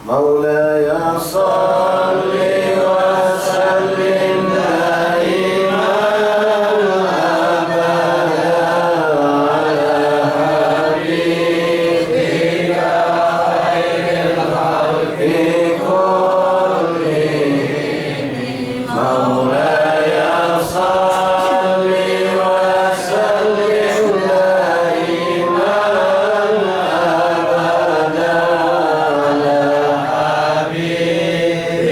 مولاي صل وسلم دائما أبدا على حبيبك خير الخلق كلهم مولاي صل وسلم دائما أبدا على حبيبك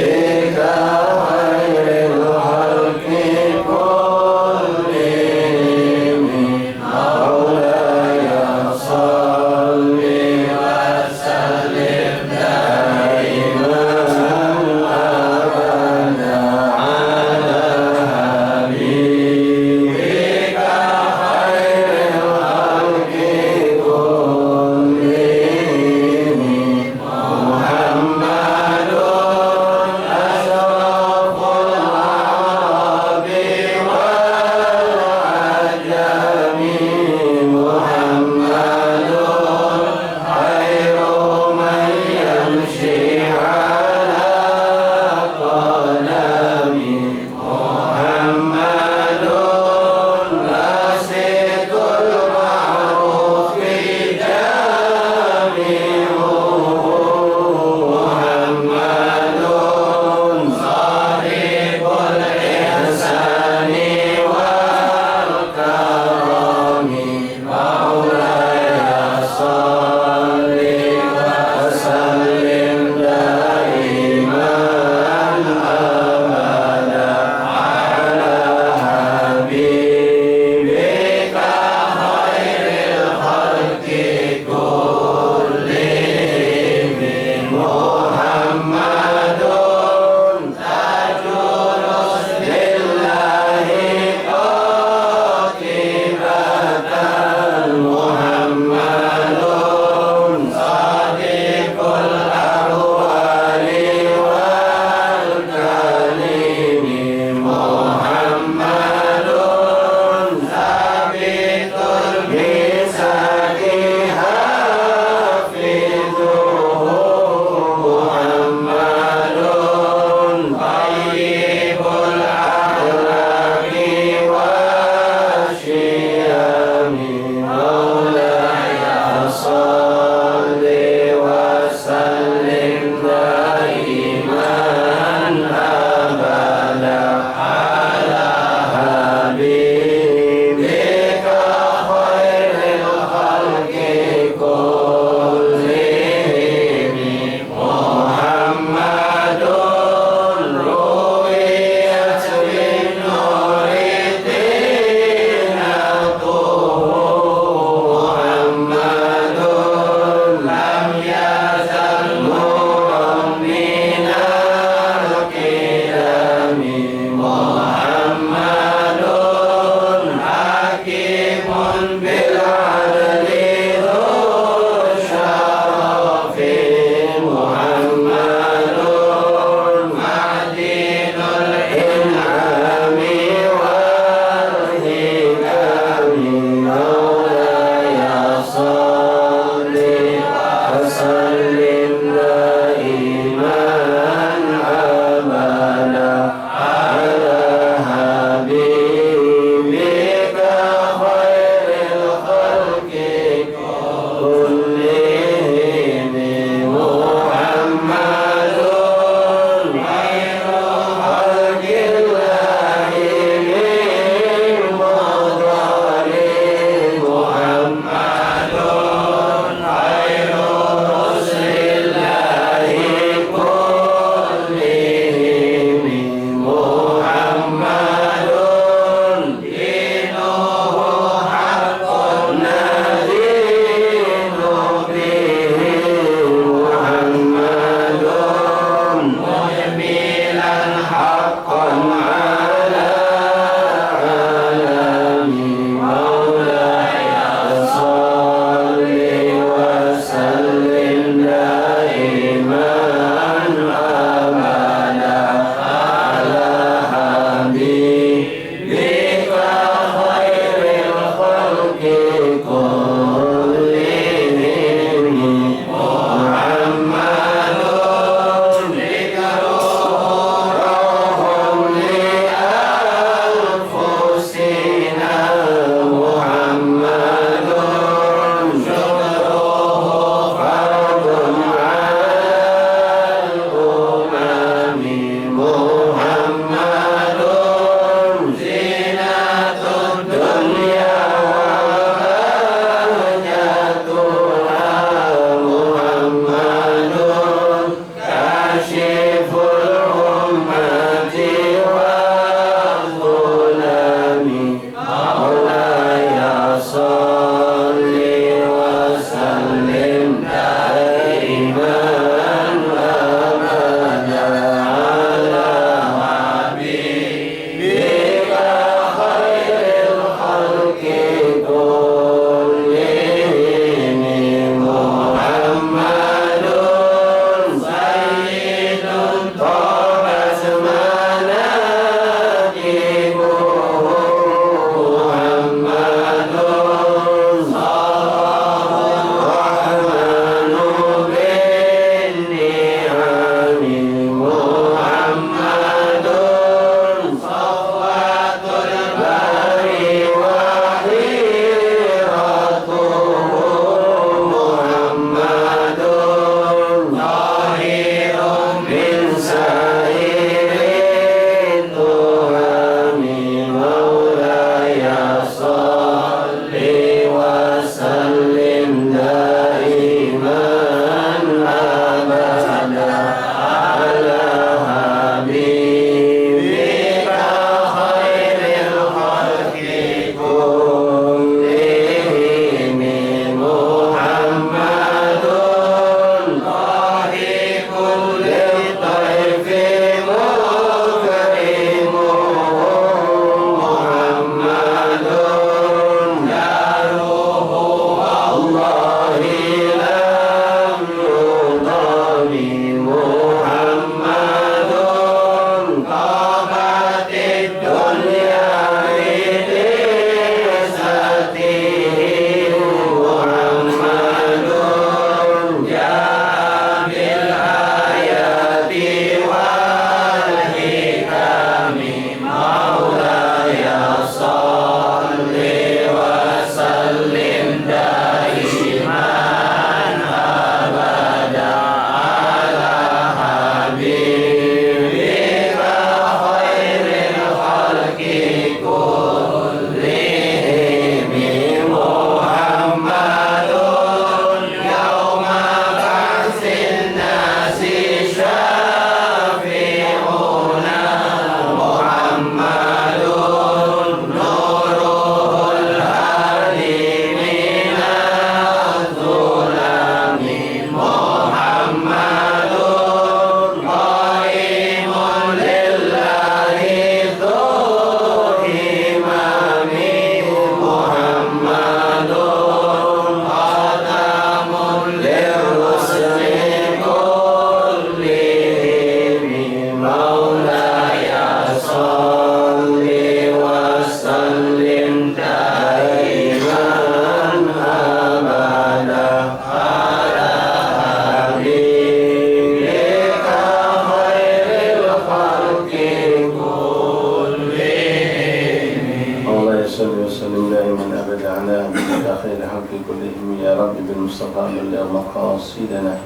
المصطفى بلغ مقاصدنا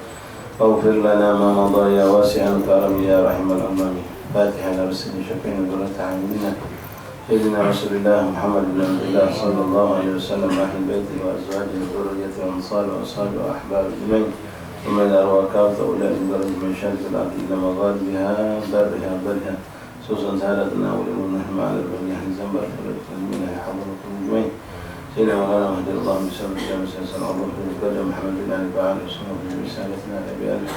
واغفر لنا ما مضى يا واسع الكرم يا رحم الأمم. فاتحة لرسل شفينا ذرة عاملنا سيدنا رسول الله محمد بن عبد الله صلى الله عليه وسلم أهل بيته وأزواجه وذريته وأنصاره وأصحابه وأحبابه أجمعين ومن أرواح كافة أولئك الدرج من شرك الأرض إلى مغاربها برها برها خصوصا سادتنا ولمنهم على البنية الزنب الفلسطينيين حضرة أجمعين سيدنا مولانا مهدي الله بسبب الجامع سيسر الله في القدر محمد بن علي وعلى وسلم برسالتنا لأبي ألف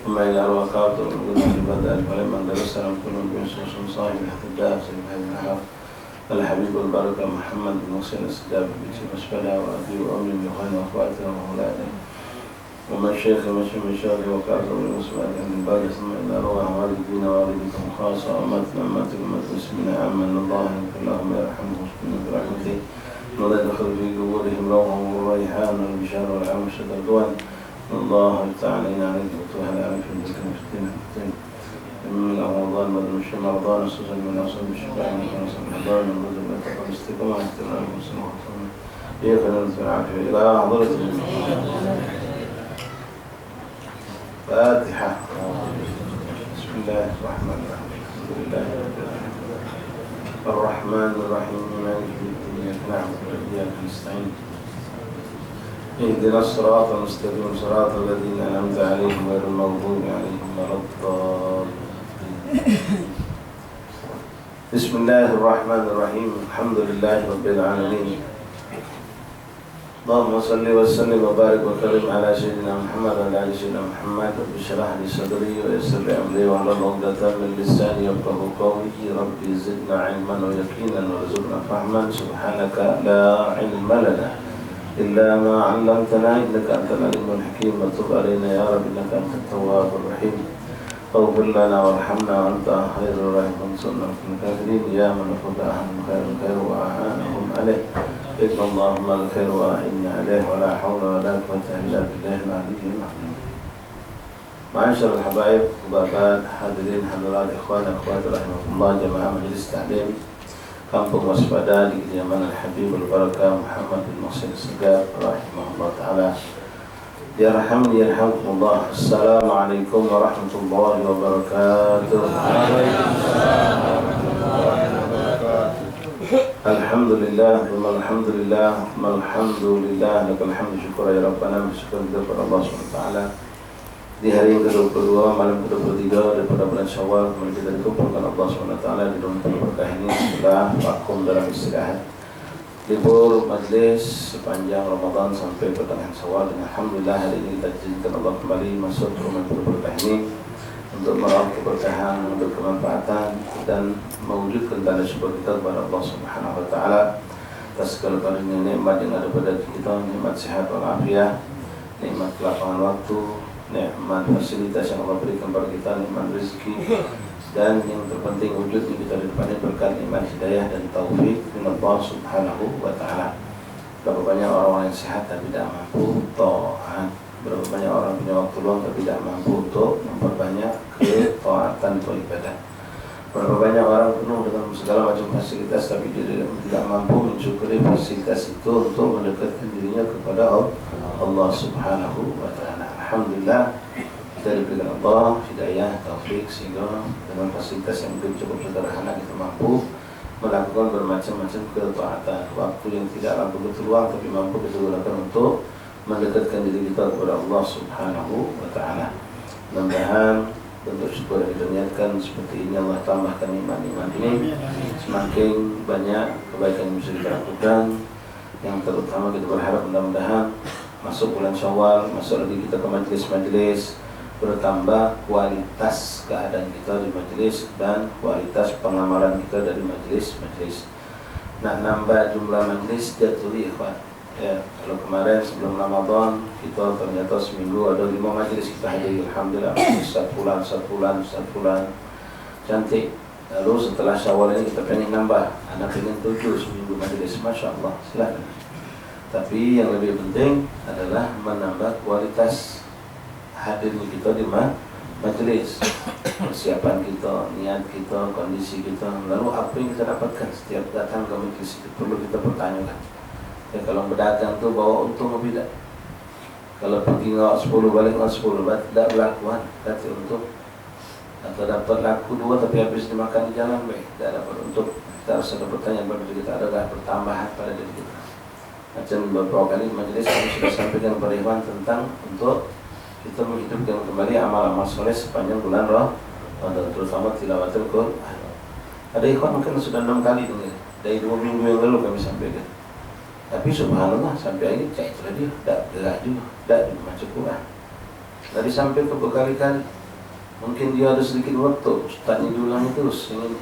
ثم إلى أرواح كافة ونقول أهل بدء فلما درسنا كلهم بنصوص صاحب الاحتداء سيد هذه الحرب الحبيب البركة محمد بن حسين السداب بن مسفلة وأبي وأمي يخان وأخواته وأولاده وما الشيخ مشي مشاغل وكافر والمسلمين من بعد ثم إلى روح والدين والدكم خاصة أمتنا أمتك أمت المسلمين عاما الله يغفر لهم ويرحمهم ويسكنهم برحمته ولا يدخل في قبورهم روح والريحان والبشار والعام والشد الدوان الله يفتح علينا عليك وتوه العالم في ذكر المفتين من رمضان بدل مشي مرضان خصوصا من أصل الشفاء من أصل رمضان من بدل ما تقل استقامة احترام المسلمين وخصوصا يغفر نزل العافية إلى حضرة فاتحة. بسم الله الرحمن الرحيم الحمد لله رب العالمين الرحمن الرحيم مالك يوم الدين إياك نعبد وإياك نستعين اهدنا الصراط المستقيم صراط الذين أنعمت عليهم غير المغضوب عليهم ولا الضالين. بسم الله الرحمن الرحيم الحمد لله رب العالمين اللهم صل وسلم وبارك وكرم على سيدنا محمد وعلى آل سيدنا محمد رب اشرح لي صدري ويسر لي أمري واحلل عقدة من لساني يفقهوا قولي ربي زدنا علما ويقينا وارزقنا فهما سبحانك لا علم لنا إلا ما علمتنا إنك أنت العليم الحكيم وتب علينا يا رب إنك أنت التواب الرحيم اغفر لنا وارحمنا وأنت خير الراحمين وانصرنا على الكافرين يا من فداهم خير الخير وأعانهم عليه إذن اللهم الخير وأعنا عليه ولا حول ولا قوة إلا بالله العلي العظيم. معاشر الحبايب وبابات حاضرين حضرات إخوان أخوات رحمة الله جماعة مجلس تعليم Kampung Waspada di kediaman Al-Habibul Barakah Muhammad bin Muhsin Segaf rahimahullah ta'ala. Ya rahmani yarhamkumullah. Assalamualaikum warahmatullahi wabarakatuh. Alhamdulillah, alhamdulillah, alhamdulillah, lakal hamdu syukur ya Rabbana, bersyukur kepada Allah SWT. Di hari yang ke-22, malam ke-23 daripada bulan Syawal, kemudian kita dikumpulkan Allah SWT di rumah berkah ini setelah vakum dalam istirahat. Libur majlis sepanjang Ramadan sampai pertengahan Syawal, dan alhamdulillah hari ini kita izinkan Allah kembali masuk ke rumah berkah ini untuk meraup keberkahan, untuk kemanfaatan dan mewujudkan tanda syukur kita kepada Allah Subhanahu wa taala atas segala karunia nikmat yang ada pada kita, nikmat sehat walafiat, nikmat kelapangan waktu, nikmat fasilitas yang Allah berikan kepada kita, nikmat rezeki, dan yang terpenting wujud di kita di depannya berkat nikmat hidayah dan taufik dari Allah Subhanahu wa taala. Berapa banyak orang-orang yang sehat tapi tidak mampu taat, berapa banyak orang punya waktu luang tapi tidak mampu untuk memperbanyak ketaatan atau ibadah. Berapa banyak orang penuh dengan segala macam fasilitas tapi dia tidak mampu mensyukuri fasilitas itu untuk mendekatkan dirinya kepada Allah Subhanahu wa taala. Alhamdulillah kita diberikan Allah hidayah, taufik sehingga dengan fasilitas yang mungkin cukup sederhana kita mampu melakukan bermacam-macam ketaatan. Waktu yang tidaklah begitu luang tapi mampu kita gunakan untuk mendekatkan diri kita kepada Allah Subhanahu wa taala. Mudah-mudahan bentuk syukur yang kita niatkan seperti ini Allah tambahkan iman-iman ini, semakin banyak kebaikan yang bisa kita lakukan. Yang terutama kita berharap mudah-mudahan masuk bulan Syawal, masuk lagi kita ke majelis-majelis, bertambah kualitas keadaan kita di majelis dan kualitas pengamalan kita dari majelis-majelis. Nah, nambah jumlah majelis jatuhi ikhwan. Ya, kalau kemarin sebelum Ramadan kita ternyata seminggu ada 5 majelis kita hadiri, alhamdulillah, satu bulan cantik. Lalu setelah Syawal ini kita pengen nambah, anak pengen 7 seminggu majelis, masya Allah, silakan. Tapi yang lebih penting adalah menambah kualitas hadirnya kita di majelis, persiapan kita, niat kita, kondisi kita, lalu apa yang kita dapatkan setiap datang ke majelis itu perlu kita pertanyakan. Ya, kalau berdagang tuh bawa untung atau tidak? Kalau pergi ngawak 10 balik ngawak 10 tidak berlakuan berarti untuk, atau dapat laku 2 tapi habis dimakan di jalan baik tidak dapat untuk. Kita harus ada pertanyaan pada diri kita, adakah pertambahan pada diri kita. Macam beberapa kali majelis kami sudah sampaikan kepada Iwan tentang untuk kita menghidupkan kembali amal-amal soleh sepanjang bulan Ramadan, terutama tilawatul Quran. Ada ikhwan mungkin sudah 6 kali dengar dari 2 minggu yang lalu kami sampaikan. Tapi subhanallah sampai hari ini cek itulah dia, tak gerak juga, tak juga macam Quran. Dari sampai ke berkali-kali, mungkin dia ada sedikit waktu, ustaznya diulangi terus ini.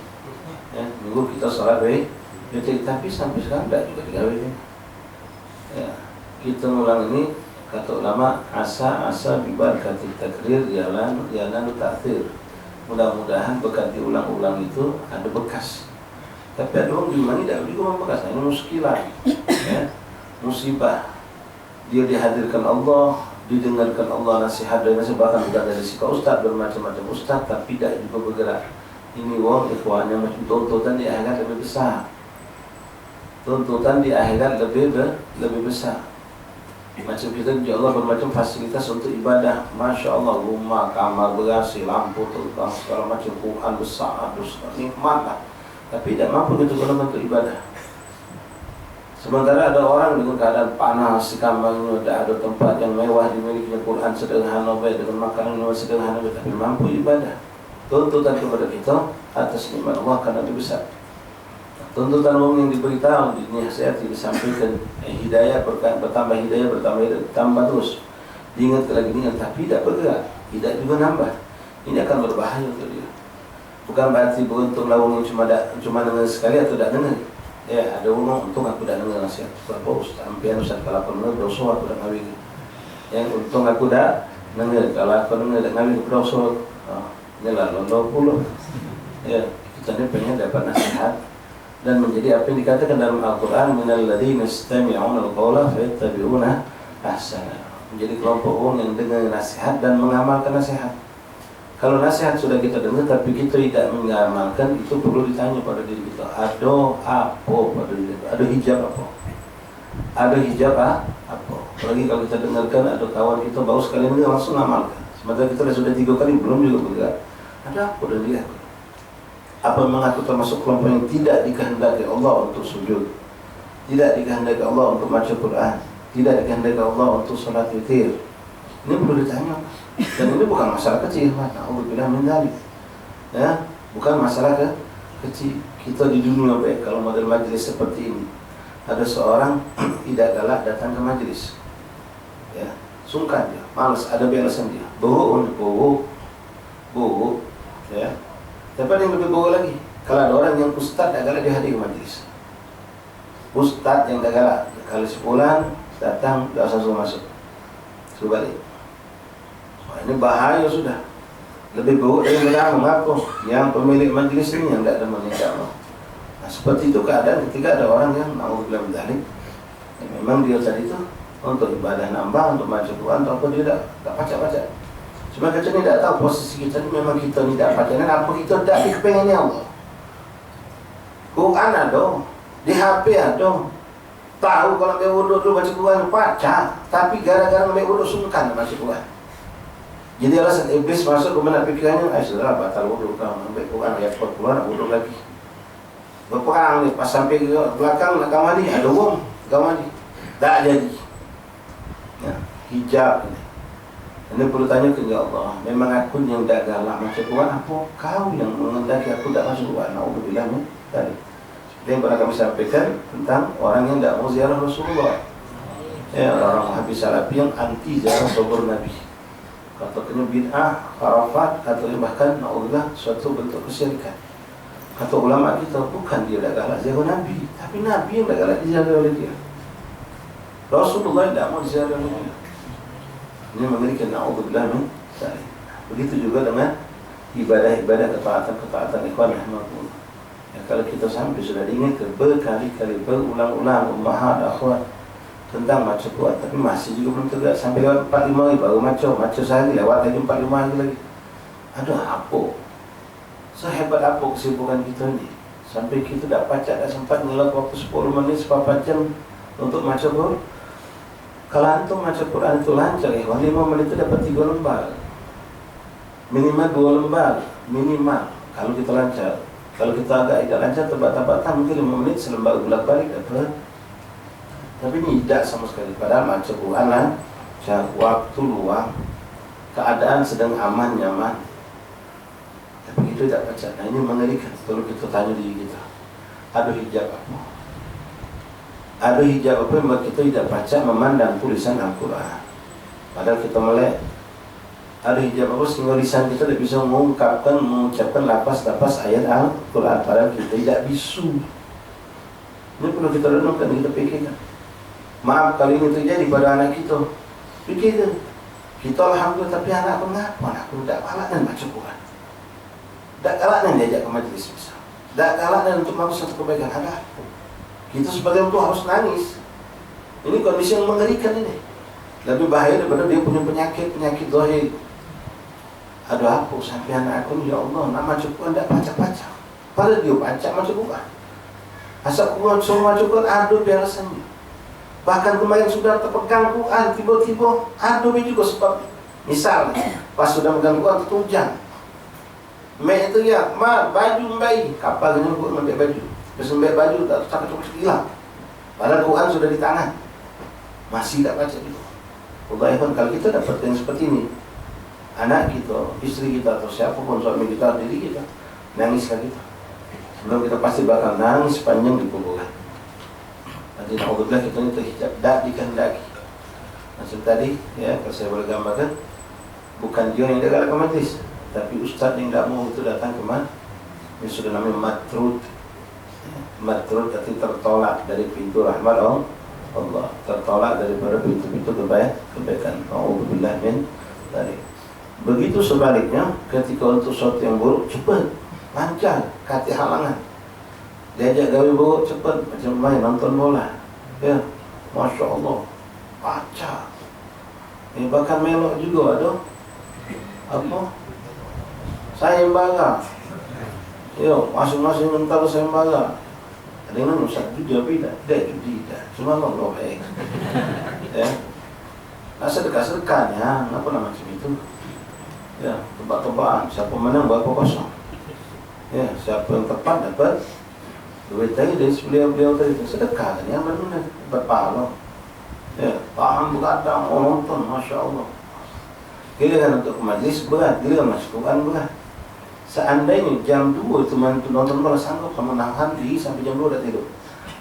Ya, minggu kita salat baik, tapi sampai sekarang tak juga digawe. Ya, kita ulang ini kata ulama asa bibarkati takrir jalan ta'thir. Mudah-mudahan berkat diulang-ulang itu ada bekas. Tapi ada orang di mana tidak juga membekas. Ini muskilah, ya, musibah. Dia dihadirkan Allah, didengarkan Allah nasihat dan nasihat, bahkan bukan dari si ustaz, bermacam-macam ustaz, tapi tidak juga bergerak. Ini orang ikhwan yang macam tuntutan di akhirat lebih besar. Tuntutan di akhirat lebih besar. Macam kita di Allah bermacam fasilitas untuk ibadah, masya Allah, rumah, kamar, berasi, lampu, terutama segala macam, Quran besar, nikmat lah. Tapi tidak mampu kita gunakan untuk ibadah. Sementara ada orang dengan keadaan panas di kamarnya, ada tempat yang mewah dimilikinya, Quran sederhana baik, dengan makanan yang sederhana baik, tapi mampu ibadah. Tuntutan kepada kita atas nikmat Allah karena lebih besar. Tuntutan umum yang diberitahu, dinasihati, disampaikan, hidayah bertambah terus. Diingat lagi diingat, tapi tidak bergerak, tidak juga nambah. Ini akan berbahaya untuk dia. Bukan berarti beruntung lawang yang cuma dengar sekali atau tidak dengar. Ya, ada orang untung aku tidak dengar nasihat. Berapa ustaz, sampai ustaz kalau aku dengar dosa aku tidak ngawin. Yang untung aku tidak dengar, kalau aku dengar tidak ngawin aku dosa. Ini lah londo puluh. Ya, kita ni pengen dapat nasihat dan menjadi apa yang dikatakan dalam Al-Quran, minal ladzina yastami'una al-qawla fayattabi'una ahsana. Menjadi kelompok orang yang dengar nasihat dan mengamalkan nasihat. Kalau nasihat sudah kita dengar tapi kita tidak mengamalkan, itu perlu ditanya pada diri kita, ada apa pada diri kita? Ada hijab apa? Ada hijab apa? Apalagi kalau kita dengarkan ada kawan kita baru sekali dengar langsung amalkan. Sementara kita sudah 3 kali belum juga bergerak. Ada apa dengan dia? Apa memang aku termasuk kelompok yang tidak dikehendaki Allah untuk sujud, tidak dikehendaki Allah untuk baca Quran, tidak dikehendaki Allah untuk salat witir? Ini perlu ditanya. Dan ini bukan masalah kecil, na'udzubillah min dzalik. Ya, bukan masalah kecil. Kita di dunia baik kalau model majelis seperti ini, ada seorang tidak galak datang ke majelis. Ya, sungkan dia, malas, ada balasan dia. Buruk, ya. Tapi ada yang lebih buruk lagi. Kalau ada orang yang ustaz tak galak, dia hadir ke majelis. Ustaz yang tak galak, kalau sebulan datang, tak usah suruh masuk, suruh balik. Ini bahaya sudah. Lebih buruk dari pertama. Mengapa? Yang pemilik majlis ini yang tidak ada menikah. Nah, seperti itu keadaan ketika ada orang yang na'udzubillah min dzalik. Memang dia tadi itu untuk ibadah nambah, untuk baca Quran, atau apa dia tak baca-baca. Cuma kita ni tak tahu posisi kita ni, memang kita ni tak baca. Apa kita tak dikepengennya Allah? Quran ada, di HP ada. Tahu kalau ambil wuduk dulu baca Quran, baca. Tapi gara-gara ambil wuduk sungkan baca Quran. Jadi alasan iblis masuk ke benak pikirannya, sudah batal wudhu, kau ambil Quran ayat 40 nak wudhu lagi. Berperang ni, pas sampai ke belakang nak kamar ni, ada orang kamar ni, tak jadi. Ya, hijab ni. Ini perlu tanya ke Allah, memang aku yang tak galak macam Quran, apa kau yang mengendaki aku tak masuk Quran? Na'udzubillah min dzalik. Seperti yang pernah kami sampaikan tentang orang yang tak mau ziarah Rasulullah. Ya, orang Wahabi Salafi yang anti ziarah kubur Nabi. Katanya bid'ah, kharafat, katanya bahkan na'udzubillah suatu bentuk kesyirikan. Kata ulama kita, bukan dia tak galak ziarah Nabi, tapi Nabi yang tak galak diziarah oleh dia. Rasulullah tidak mau diziarah oleh dia. Ini mengerikan, na'udzubillah min dzalik. Begitu juga dengan ibadah-ibadah, ketaatan ikhwan rahimahullah. Ya, kalau kita sampai sudah diingat berkali-kali, berulang-ulang, ummahat, akhwat, tentang maca Quran, tapi masih juga belum tegak. Sampai lewat 4-5 hari baru maca sehari, lewat lagi 4-5 hari lagi. Aduh, apa? Sehebat apa kesibukan kita ni? Sampai kita tak sempat ngelak waktu 10 menit, 4 jam untuk maca Quran. Kalau antum baca Quran itu lancar, 5 menit itu dapat 3 lembar. Minimal 2 lembar, minimal. Kalau kita lancar. Kalau kita agak tidak lancar, tebak-tebakan mungkin 5 menit selembar bolak-balik dapat. Tapi ini tidak sama sekali. Padahal baca Quran lancar, waktu luang, keadaan sedang aman, nyaman. Tapi itu tidak baca. Nah ini mengerikan. Kalau kita tanya diri kita, ada hijab apa? Ada hijab apa yang kita tidak baca memandang tulisan Al-Quran? Padahal kita melek. Ada hijab apa sehingga lisan kita tidak bisa mengungkapkan, mengucapkan lapas-lapas ayat Al-Quran. Padahal kita tidak bisu. Ini perlu kita renungkan, kita pikirkan. Maaf kali ini terjadi pada anak kita. Pikirkan. Kita alhamdulillah, tapi anak mengapa? Anakku tidak kalah dan baca Quran. Tidak kalah dan diajak ke majlis besar. Tidak kalah dan untuk mau satu kebaikan. Ada apa? Kita sebagai orang tua harus nangis. Ini kondisi yang mengerikan ini. Lebih bahaya daripada dia punya penyakit zahir. Ada apa sampai anak aku, ya Allah, nak baca Quran tidak baca-baca. Padahal dia baca baca Quran. Asal Quran semua baca Quran ada biasanya. Bahkan kemarin sudah terpegang Quran, tiba-tiba ada juga sebab. Misal, pas sudah megang Quran tertujang. Mek itu ya, baju bayi, kapal dengan Quran ambil baju. Terus ambil baju, tak hilang. Padahal Quran sudah di tangan, masih tidak baca gitu. Wallahi kalau kita dapat yang seperti ini, anak kita, istri kita atau siapapun, suami kita, diri kita, nangislah kita. Sebelum kita pasti bakal nangis panjang di kuburan. Nanti alhamdulillah kita ini terhijab, tak dikehendaki. Macam tadi, ya, kalau saya boleh gambarkan, bukan dia yang datang ke majlis, tapi ustaz yang tidak mau itu datang ke mana? Ini sudah namanya matrud. Matrud arti tertolak dari pintu rahmat Allah, tertolak daripada pintu-pintu kebaikan. Alhamdulillah min dari. Begitu sebaliknya, ketika untuk sesuatu yang buruk cepat, lancar, kati halangan. Diajak gawe buruk cepat, macam main nonton bola. Ya, masya Allah, baca. Ini bahkan melok juga ada. Apa? Sayembara. Yo, masing-masing mental sayembara. Ada yang Ustaz judi apa tidak? Tidak. Cuma Allah baik. Ya. Nah sedekah-sedekahnya, apa nama macam itu? Ya, tebak-tebakan. Siapa menang berapa kosong? Ya, siapa yang tepat dapat duit tadi dari beliau tadi. Sedekah kan yang benar dapat pahala. Ya, paham begadang, nonton, masya Allah. Giliran untuk majlis berat, giliran masuk Quran berat. Seandainya jam 2 itu nonton bola sanggup kamu nahan diri sampai jam 2 udah tidur.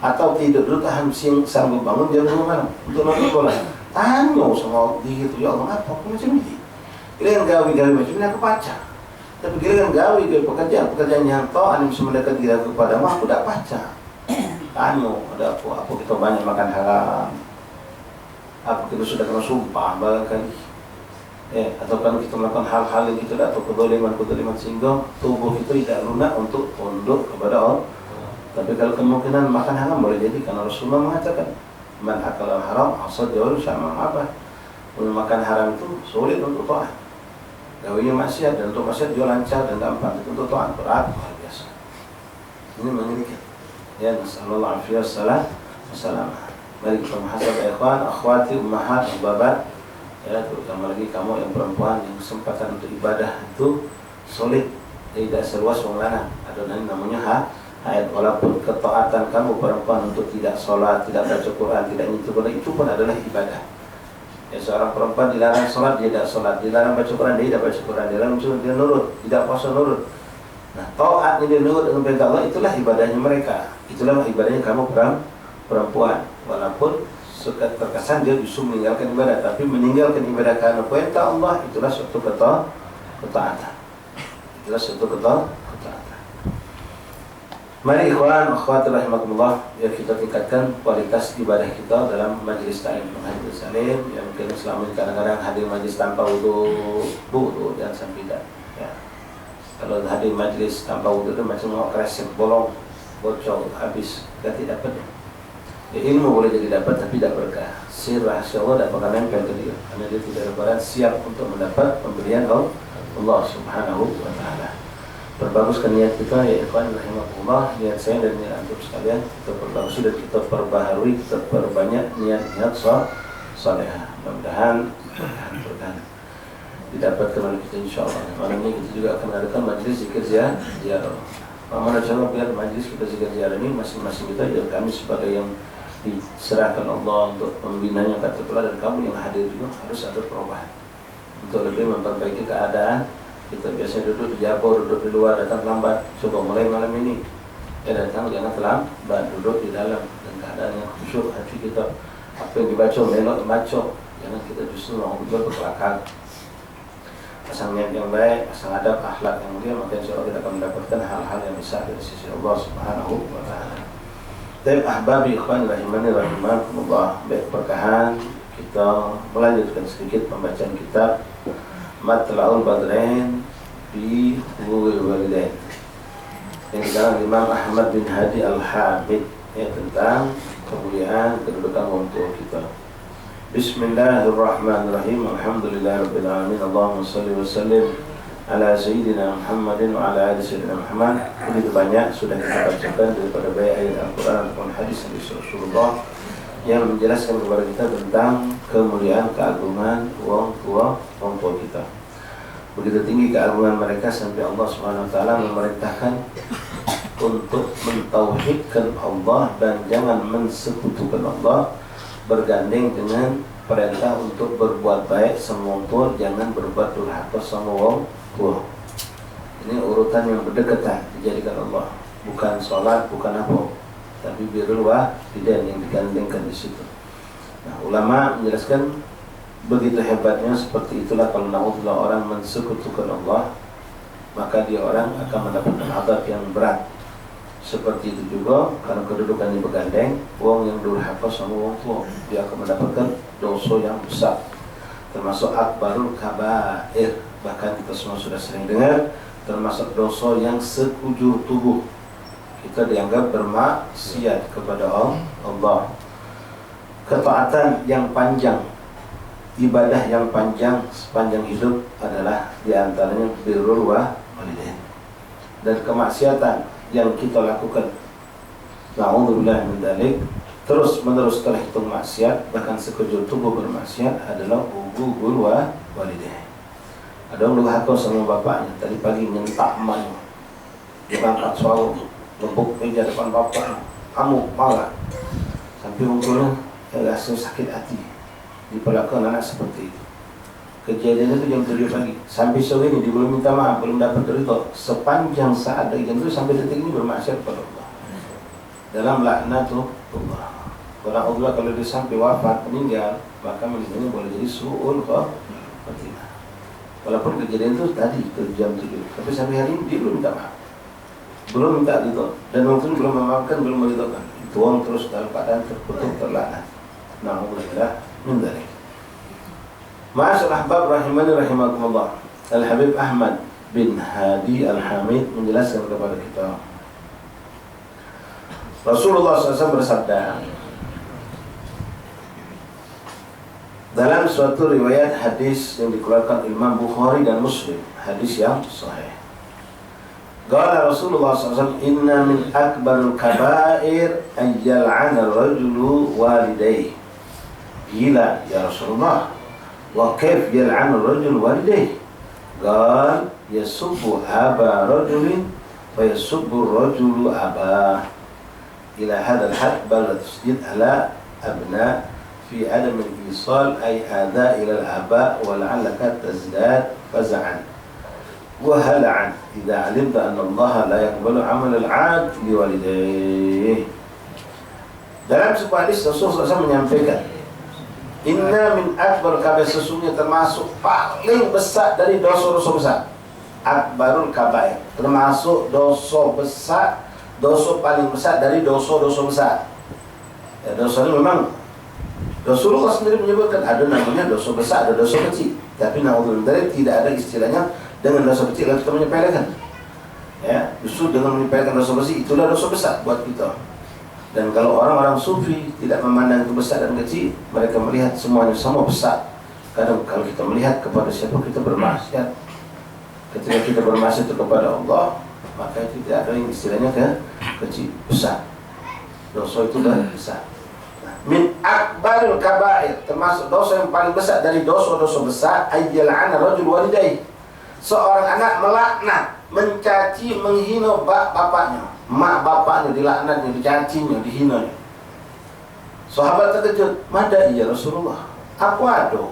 Atau tidur dulu tahan siang sanggup bangun jam 2 malam untuk nonton bola. Tanya sama diri itu, ya Allah apa aku macam ini? Giliran gawe macam ini aku baca. Tapi giliran gawe pekerjaan yang tahu bisa mendekat diri aku kepadamu, aku tidak baca. Tanya ada apa kita banyak makan haram. Apa kita sudah kena sumpah barangkali. Atau kalau kita melakukan hal-hal yang kita atau kedoliman sehingga tubuh kita tidak lunak untuk tunduk kepada Allah. Tapi kalau kemungkinan makan haram boleh jadi karena Rasulullah mengatakan man akala haram asad jawab sama apa. Makan haram itu sulit untuk taat. Gawinya maksiat dan untuk maksiat dia lancar dan gampang. Itu untuk taat berat luar biasa. Ini mengerikan. Ya, nasallallahu alaihi wasallam. Mari kita muhasabah ikhwan, akhwati, ummahat, babat. Ya, terutama lagi kamu yang perempuan yang kesempatan untuk ibadah itu sulit, tidak seluas orang lanang. Ada namanya haid. Walaupun ketaatan kamu perempuan untuk tidak sholat, tidak baca Quran, tidak nyentuh Quran, itu pun adalah ibadah. Ya, seorang perempuan dilarang sholat, dia tidak sholat, dilarang baca Quran, dia tidak baca Quran, dilarang dia nurut, tidak puasa nurut. Nah, taatnya dia nurut dengan perintah Allah, itulah ibadahnya mereka. Itulah ibadahnya kamu perempuan. Walaupun terkesan dia justru meninggalkan ibadah, tapi meninggalkan ibadah karena perintah Allah itulah suatu ketaatan. Itulah suatu ketaatan. Mari ikhwan akhwat rahimakumullah, ya kita tingkatkan kualitas ibadah kita dalam majlis ta'lim majelis salim. Yang mungkin selama ini kadang-kadang hadir majlis tanpa wudu dan sambidan. Ya. Kalau hadir majlis tanpa wudu itu macam mau kresek bolong, bocor, habis, tidak dapat. Ya, ilmu boleh jadi dapat tapi tidak berkah. Sir rahasia Allah tidak bakal nempel ke dia karena dia tidak lebaran siap untuk mendapat pemberian Allah Subhanahu wa taala. Perbaguskan niat kita ya ikhwan rahimakumullah, niat saya dan niat antum sekalian kita perbagus dan kita perbaharui, kita perbanyak niat-niat salehah. Mudah-mudahan berkah didapatkan oleh kita insyaallah. Malam ini kita juga akan mengadakan majelis zikir ziarah. Mana cara biar majelis kita zikir ziarah ini masing-masing kita ya kami sebagai yang diserahkan Allah untuk membinanya kata pula, dan kamu yang hadir juga harus ada perubahan untuk lebih memperbaiki keadaan. Kita biasanya duduk di Jabor, duduk di luar, datang lambat. Coba mulai malam ini datang jangan terlambat, duduk di dalam dan keadaan yang khusyuk hati kita. Apa yang dibaca melok baca, jangan kita justru mau berkelakar. Pasang niat yang baik, pasang adab, akhlak yang mulia, maka insya Allah kita akan mendapatkan hal-hal yang besar dari sisi Allah Subhanahu wa Ta'ala. Baik, ahbabi ikhwan rahimani rahimakumullah. Baik, berkahan kita melanjutkan sedikit pembacaan kitab Matla'ul Badrain fi Huquqil Walidain yang dikarang Imam Ahmad bin Hadi Al-Hamid, ya, tentang kemuliaan kedudukan orang tua kita. Bismillahirrahmanirrahim. Alhamdulillahirabbil alamin. Allahumma shalli wa sallim ala sayyidina Muhammadin wa ala ali sayyidina Muhammad. Begitu banyak sudah kita bacakan daripada baik ayat Al-Qur'an maupun hadis dari Rasulullah yang menjelaskan kepada kita tentang kemuliaan keagungan orang tua kita. Begitu tinggi keagungan mereka sampai Allah Subhanahu wa taala memerintahkan untuk mentauhidkan Allah dan jangan mensekutukan Allah, bergandeng dengan perintah untuk berbuat baik sama orang tua, jangan berbuat durhaka sama orang tua. Ini urutan yang berdekatan dijadikan Allah, bukan sholat, bukan apa, tapi birrul walidain yang digandengkan di situ. Nah, ulama menjelaskan begitu hebatnya seperti itulah kalau naudzubillah orang mensekutukan Allah, maka dia orang akan mendapatkan azab yang berat. Seperti itu juga karena kedudukannya bergandeng, wong yang durhaka sama wong tua, dia akan mendapatkan dosa yang besar, termasuk akbarul kabair. Bahkan kita semua sudah sering dengar, termasuk dosa yang sekujur tubuh. Kita dianggap bermaksiat kepada Allah. Ketaatan yang panjang, ibadah yang panjang sepanjang hidup adalah diantaranya birrul walidain. Dan kemaksiatan yang kita lakukan, na'udzubillah min dzalik, terus menerus terhitung maksiat, bahkan sekujur tubuh bermaksiat, adalah uququl walidain. Ada orang durhaka sama bapaknya, tadi pagi nyentak emaknya, berangkat suara, gebuk meja depan bapak, kamu marah, sampai munculnya rasa sakit hati diperlakukan anak seperti itu. Kejadian itu jam 7 pagi sampai sore ini dia belum minta maaf, belum dapat ridho. Sepanjang saat dari jam itu sampai detik ini bermaksiat kepada Allah dalam laknatullah. Kalau Allah kalau dia sampai wafat meninggal, maka meninggalnya boleh jadi su'ul khatimah. Walaupun kejadian itu tadi ke jam 7, tapi sampai hari ini dia belum minta maaf, belum minta ridho, dan waktu belum memaafkan, belum meridhokan. Itu orang terus dalam keadaan terkutuk, terlaknat. Na'udzubillah min dzalik. Ma'asyiral ahbab rahimani rahimakumullah. Al-Habib Ahmad bin Hadi Al-Hamid menjelaskan kepada kita, Rasulullah SAW bersabda dalam suatu riwayat hadis yang dikeluarkan Imam Bukhari dan Muslim, hadis yang sahih. Qala Rasulullah SAW, inna min akbarul kabair an yal'ana ar-rajulu walidayhi. Gila ya Rasulullah, wa kaif yal'anu ar-rajul walidayhi? Qal yasubbu aba rajulin wa yasubbu ar-rajulu abah. Ila hadha al-had bal tasjid ala abna fi adam al-isal ay ada ila al-aba wa la'allaka tazdad faz'an wa hal'an idza 'alimta anna Allah la yaqbalu 'amal al-'abd li walidayhi. Dalam sebuah hadis Rasulullah SAW menyampaikan, inna min akbar kabair, sesungguhnya termasuk paling besar dari dosa-dosa besar. Akbarul kabair, termasuk dosa besar, dosa paling besar dari dosa-dosa besar. Ya, dosa ini memang Rasulullah sendiri menyebutkan ada namanya dosa besar, ada dosa kecil. Tapi na'udzubillah tidak ada istilahnya dengan dosa kecil lalu kita menyepelekan. Ya, justru dengan menyepelekan dosa besar itulah dosa besar buat kita. Dan kalau orang-orang sufi tidak memandang itu besar dan kecil, mereka melihat semuanya sama besar. Kadang kalau kita melihat kepada siapa kita bermaksiat, ketika kita bermaksiat kepada Allah, maka itu tidak ada yang istilahnya kecil, besar. Dosa itu dah besar. Nah, min akbaril kabair, termasuk dosa yang paling besar dari dosa-dosa besar, ayyal'ana rajul walidayhi, seorang anak melaknat, mencaci, menghina bapaknya, mak bapaknya, dilaknatnya, dicacinya, dihinanya. Sahabat terkejut, mada iya Rasulullah, apa ada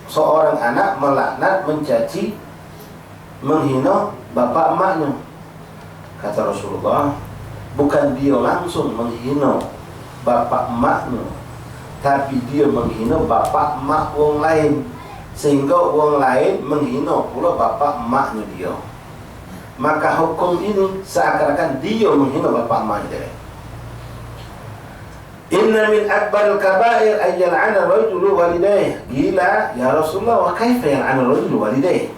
seorang anak melaknat, mencaci, menghina bapak emaknya? Kata Rasulullah, bukan dia langsung menghina bapak emaknya, tapi dia menghina bapak emak wong lain, sehingga wong lain menghina pula bapak emaknya dia. Maka hukum ini seakan-akan dia menghina bapak emaknya dia. Inna min akbaril kabair ayyal'ana rajulu walidayhi. Gila ya Rasulullah, wa kaifa yal'ana rajulu walidayhi?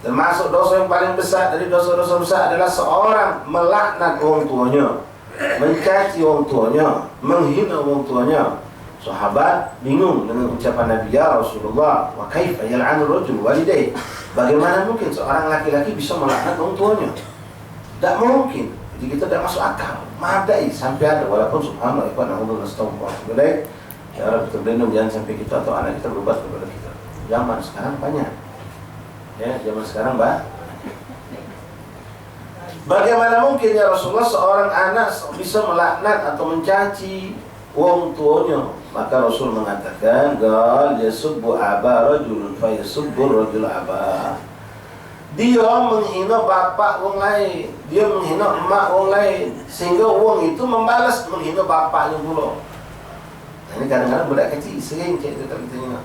Termasuk dosa yang paling besar dari dosa-dosa besar adalah seorang melaknat orang tuanya, mencaci orang tuanya, menghina orang tuanya. Sahabat bingung dengan ucapan Nabi, ya Rasulullah, wa kaifa yal'anu rajul walidayhi? Bagaimana mungkin seorang laki-laki bisa melaknat orang tuanya? Tidak mungkin. Jadi kita tidak masuk akal. Madai sampai ada, walaupun subhanallah ikhwan Allah astagfirullah. Ya Rabbi terlindung jangan sampai kita atau anak kita berubah kepada kita. Zaman sekarang banyak. Ya, zaman sekarang bagaimana mungkin ya Rasulullah seorang anak bisa melaknat atau mencaci wong tuanya? Maka Rasul mengatakan, gal yasubbu aba rajulun fa yasubbu rajul aba. Dia menghina bapak wong lain, dia menghina emak wong lain, sehingga wong itu membalas menghina bapaknya pula. Nah, ini kadang-kadang budak kecil sering cek itu kalau kita ingat.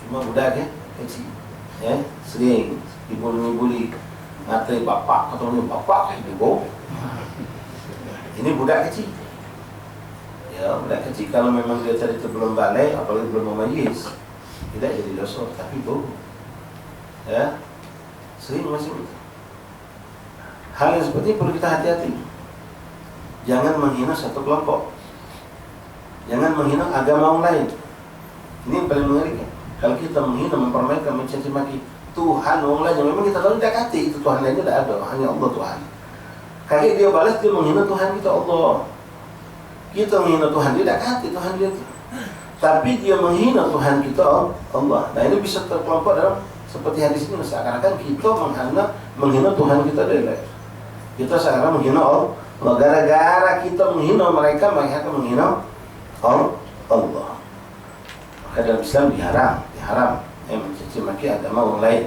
Cuma budak ya, kecil, ya, sering dibuli-buli, ngatai bapak, katanya bapak, ibu. Ini budak kecil. Ya, budak kecil kalau memang dia tadi itu belum balik, apalagi belum memayis, tidak jadi dosa, tapi bohong. Ya, sering masih itu. Hal yang seperti ini perlu kita hati-hati. Jangan menghina satu kelompok, jangan menghina agama orang lain. Ini yang paling mengerikan. Kalau kita menghina, mempermainkan, mencaci maki Tuhan orang lain yang memang kita tahu tidak kati, itu Tuhan lainnya tidak ada, hanya Allah Tuhan. Kalau dia balas, dia menghina Tuhan kita Allah. Kita menghina Tuhan dia tidak kati, Tuhan dia. Tapi dia menghina Tuhan kita Allah. Nah ini bisa terkelompok dalam seperti hadis ini, seakan-akan kita menghina Tuhan kita dari. Kita seakan menghina Allah. Gara-gara kita menghina mereka, mereka akan menghina Allah. Maka dalam Islam diharam mencaci maki agama orang lain.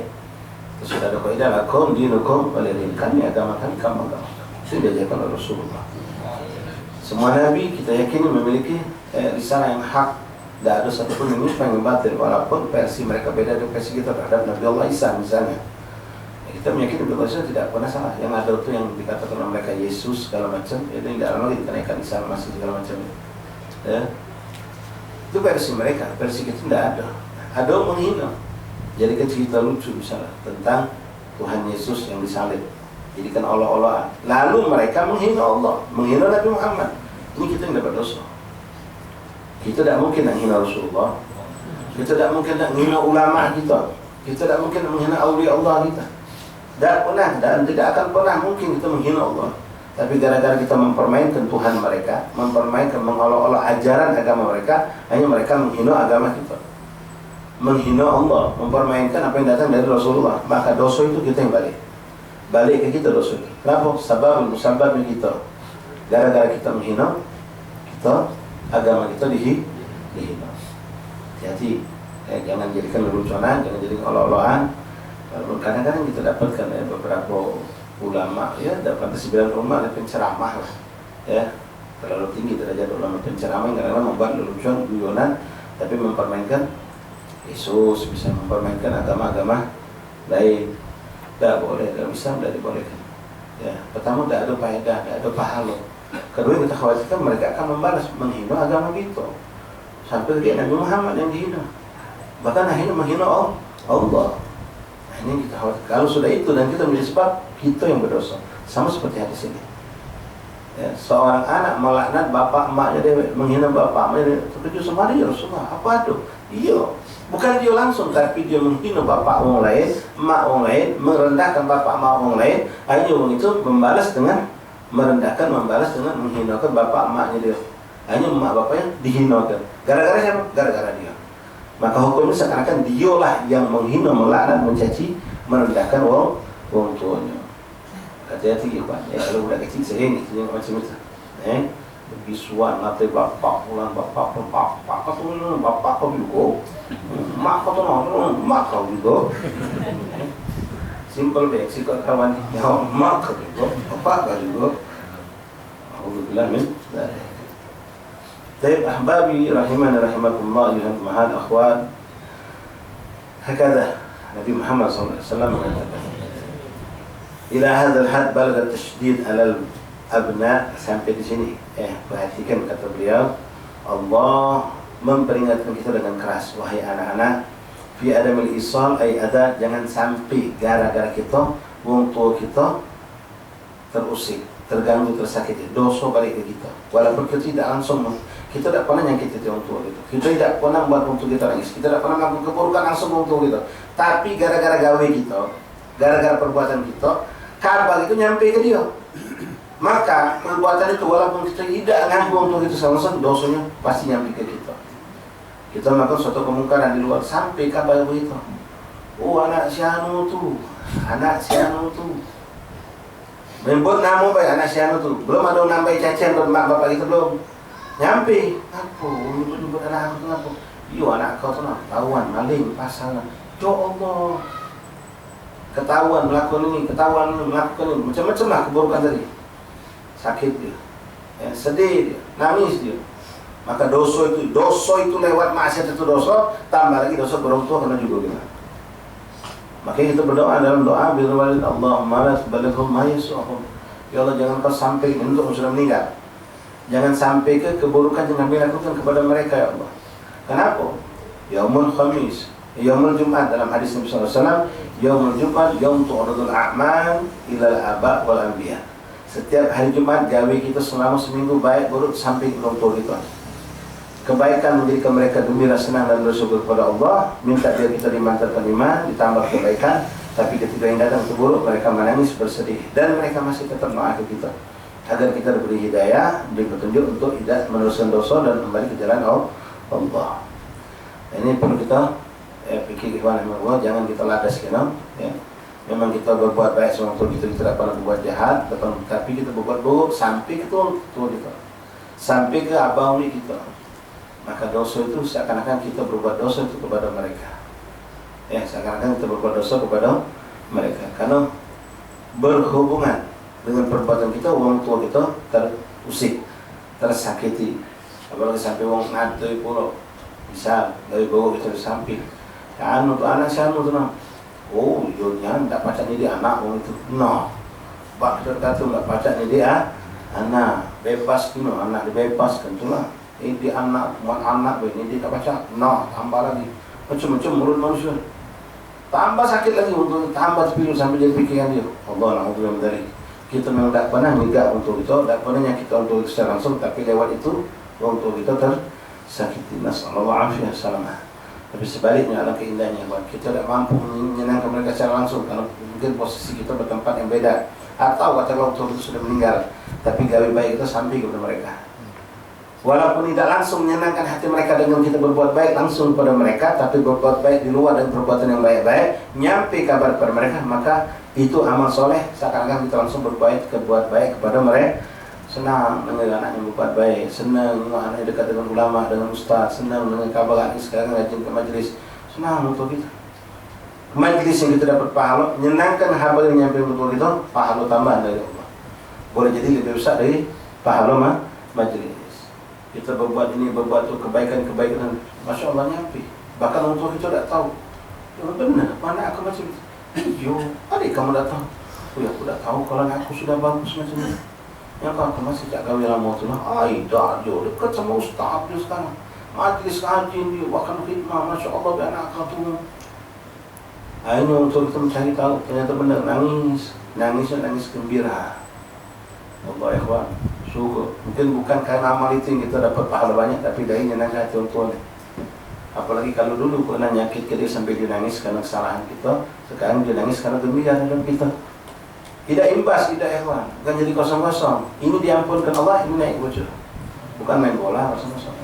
Terus sudah ada kaidah, lakum dinukum waliyadin, kami agama kami, kamu agama kami. Itu diajarkan oleh Rasulullah. Semua Nabi kita yakini memiliki risalah yang hak. Tidak ada satupun yang yang batil, walaupun versi mereka beda dengan versi kita terhadap Nabi Allah Isa misalnya. Kita meyakini Nabi Allah Isa tidak pernah salah. Yang ada itu yang dikatakan oleh mereka Yesus segala macam, itu tidak lagi dikanakan Isa Masih segala macam. Ya. Itu versi mereka, versi kita tidak ada. Ada yang menghina. Jadi kan cerita lucu misalnya tentang Tuhan Yesus yang disalib, jadikan Allah-Allah. Lalu mereka menghina Allah, menghina Nabi Muhammad. Ini kita yang dapat dosa. Kita tidak mungkin nak menghina Rasulullah. Kita tidak mungkin nak menghina ulama kita. Kita tidak mungkin menghina awliya Allah kita. Tidak pernah dan tidak akan pernah mungkin kita menghina Allah. Tapi gara-gara kita mempermainkan Tuhan mereka, mempermainkan, mengolok-olok ajaran agama mereka, hanya mereka menghina agama kita, menghina Allah, mempermainkan apa yang datang dari Rasulullah. Maka dosa itu kita yang balik ke kita dosa itu. Kenapa? Sebabnya kita. Gara-gara kita menghina, kita agama kita dihina. Hati-hati, jangan jadikan leluconan, jangan jadikan olok-olokan. Kadang-kadang kita dapatkan beberapa ulama, ya dapat 9 ulama ada penceramah lah, ya terlalu tinggi derajat ulama penceramah, kadang-kadang membuat lelucon, guyonan, tapi mempermainkan Yesus, bisa mempermainkan agama-agama lain. Tidak boleh, dalam Islam tidak dibolehkan. Ya, pertama tidak ada faedah, tidak ada pahala. Kedua kita khawatirkan mereka akan membalas, menghina agama kita. Sampai dia Nabi Muhammad yang dihina, bahkan akhirnya menghina Allah. Nah ini kita khawatir. Kalau sudah itu dan kita menjadi sebab, kita yang berdosa. Sama seperti hadis ini. Ya, seorang anak melaknat bapak emaknya, dia menghina bapak emaknya, terkejut sama dia Rasulullah. Apa itu? Iya. Bukan dia langsung, tapi dia menghina bapak orang lain, emak orang lain, merendahkan bapak emak orang lain. Akhirnya orang itu membalas dengan merendahkan, membalas dengan menghinakan bapak emaknya dia. Hanya emak bapaknya dihinakan. Gara-gara siapa? Gara-gara dia. Maka hukumnya seakan-akan dialah yang menghina, melaknat, mencaci, merendahkan orang tuanya. Hati-hati ya Pak. Kalau budak kecil saya ini macam itu. Bisuan nanti bapak pulang bapak kau juga, mak kau tu mak kau juga. Simple deh, sikap kawan ya mak kau juga, bapak kau juga. Alhamdulillah min. Baik, ahbabi rahimani rahimakumullah ayuhan mahal akhwat. Hakada Nabi Muhammad SAW mengatakan, ila hadzal had balagha tasydid alal abna, sampai di sini. Perhatikan kata beliau, Allah memperingatkan kita dengan keras, wahai anak-anak, fi adamil isal ay ada, jangan sampai gara-gara kita wong tua kita terusik, terganggu, tersakiti, dosa balik ke kita. Walaupun kita tidak langsung, kita tidak pernah nyakiti orang tua kita, kita tidak pernah buat orang tua kita nangis, kita tidak pernah melakukan keburukan langsung orang tua kita, tapi gara-gara gawe kita, gara-gara perbuatan kita, kabar itu nyampe ke dia. Maka perbuatan itu walaupun kita tidak nganggu untuk itu langsung, dosanya pasti nyampe ke kita. Kita melakukan suatu kemungkaran di luar, sampai kabar begitu. Oh anak si anu tu, membuat nama baik anak si anu tu. Belum ada nambah cacian buat mak bapak kita belum. Nyampe, apa? Nyebut anak aku tu apa? Yo anak kau tu nak tahuan, maling, pasangan. Ya Allah, ketahuan melakukan ini, macam-macam lah keburukan tadi. Sakit dia, sedih dia, nangis dia. Maka dosa itu lewat maksiat itu dosa, tambah lagi dosa orang tua kena juga kita. Makanya kita berdoa dalam doa bil walid Allahumma la tubalighum ma yasuhum. Ya Allah, jangan kau sampai untuk sudah meninggal, jangan sampai ke keburukan yang kami lakukan kepada mereka ya Allah. Kenapa? Yaumul Khamis, Yaumul Jumat, dalam hadis Nabi SAW, Yaumul Jumat yaum tu'radul a'mal ilal aba wal anbiya. Setiap hari Jumat gawe kita selama seminggu baik buruk sampai ke orang tua kita. Kebaikan menjadikan mereka gembira, senang dan bersyukur kepada Allah, minta dia kita dimantarkan iman, ditambah kebaikan. Tapi ketika yang datang ke buruk, mereka menangis bersedih, dan mereka masih tetap doa ke kita agar kita diberi hidayah, diberi petunjuk untuk tidak meneruskan dosa dan kembali ke jalan Allah. Ini perlu kita fikir ikhwan Allah, jangan kita ladas ya. Memang kita berbuat baik sama tua kita tidak pernah berbuat jahat, tapi kita berbuat buruk sampai ke tua kita, sampai ke abang umi kita. Maka dosa itu seakan-akan kita berbuat dosa itu kepada mereka. Seakan-akan kita berbuat dosa kepada mereka karena berhubungan dengan perbuatan kita, orang tua kita terusik, tersakiti. Apalagi sampai orang ngatoi pula, bisa dari bawah kita sampai. Kan untuk anak saya tu nak. Oh, yonya tak pacak ni dia anak orang itu. No. Bak kita kata tak pacak ni dia anak. Bebas kino, anak dibebaskan itulah. Dia anak, anak ini dia tak pacak. No, tambah lagi. Macam-macam mulut manusia. Tambah sakit lagi untuk tambah terpilu sampai jadi pikiran dia. Allah Alhamdulillah dari. Kita memang tak pernah migak untuk itu, tak pernah nyakit untuk itu secara langsung, tapi lewat itu untuk kita tersakiti. Nasallallahu alaihi wasallam. Tapi sebaliknya adalah keindahannya, kita tidak mampu menyenangkan mereka secara langsung karena mungkin posisi kita bertempat yang beda, atau kata waktu itu sudah meninggal, tapi gawe baik kita sampai kepada mereka. Walaupun tidak langsung menyenangkan hati mereka dengan kita berbuat baik langsung kepada mereka, tapi berbuat baik di luar dan perbuatan yang baik-baik nyampe kabar kepada mereka, maka itu amal soleh. Seakan-akan kita langsung berbuat baik kepada mereka. Senang dengan anak yang berbuat baik, senang anak yang dekat dengan ulama, dengan ustaz, senang dengan kabar anak sekarang rajin ke majlis, senang untuk kita. Majlis yang kita dapat pahala, menyenangkan habar yang nyampe untuk kita, pahala tambahan dari Allah. Boleh jadi lebih besar dari pahala majlis. Kita berbuat ini, berbuat itu, kebaikan, Masya Allah nyampe. Bahkan orang tua kita tidak tahu. Ya benar, mana aku macam itu? Yo, adik kamu dah tahu. Oh ya, aku dah tahu kalau aku sudah bagus macam ini. Yang kau masih tak kawin lama tu lah. Dah dia dekat sama ustaz dia sekarang. Majlis kajian dia, bahkan khidmah, Masya Allah biar anak kau tu. Ini untuk kita mencari tahu, ternyata benar nangisnya nangis gembira. Allah ikhwan, syukur. Mungkin bukan karena amal itu yang kita dapat pahala banyak, tapi dari nyenangkan hati orang tua ni. Apalagi kalau dulu pernah nyakit ke dia sampai dia nangis karena kesalahan kita, sekarang dia nangis karena gembira dalam kita. Tidak imbas, tidak ikhwan, bukan jadi kosong-kosong. Ini diampunkan Allah, ini naik bocor. Bukan main bola kosong-kosong.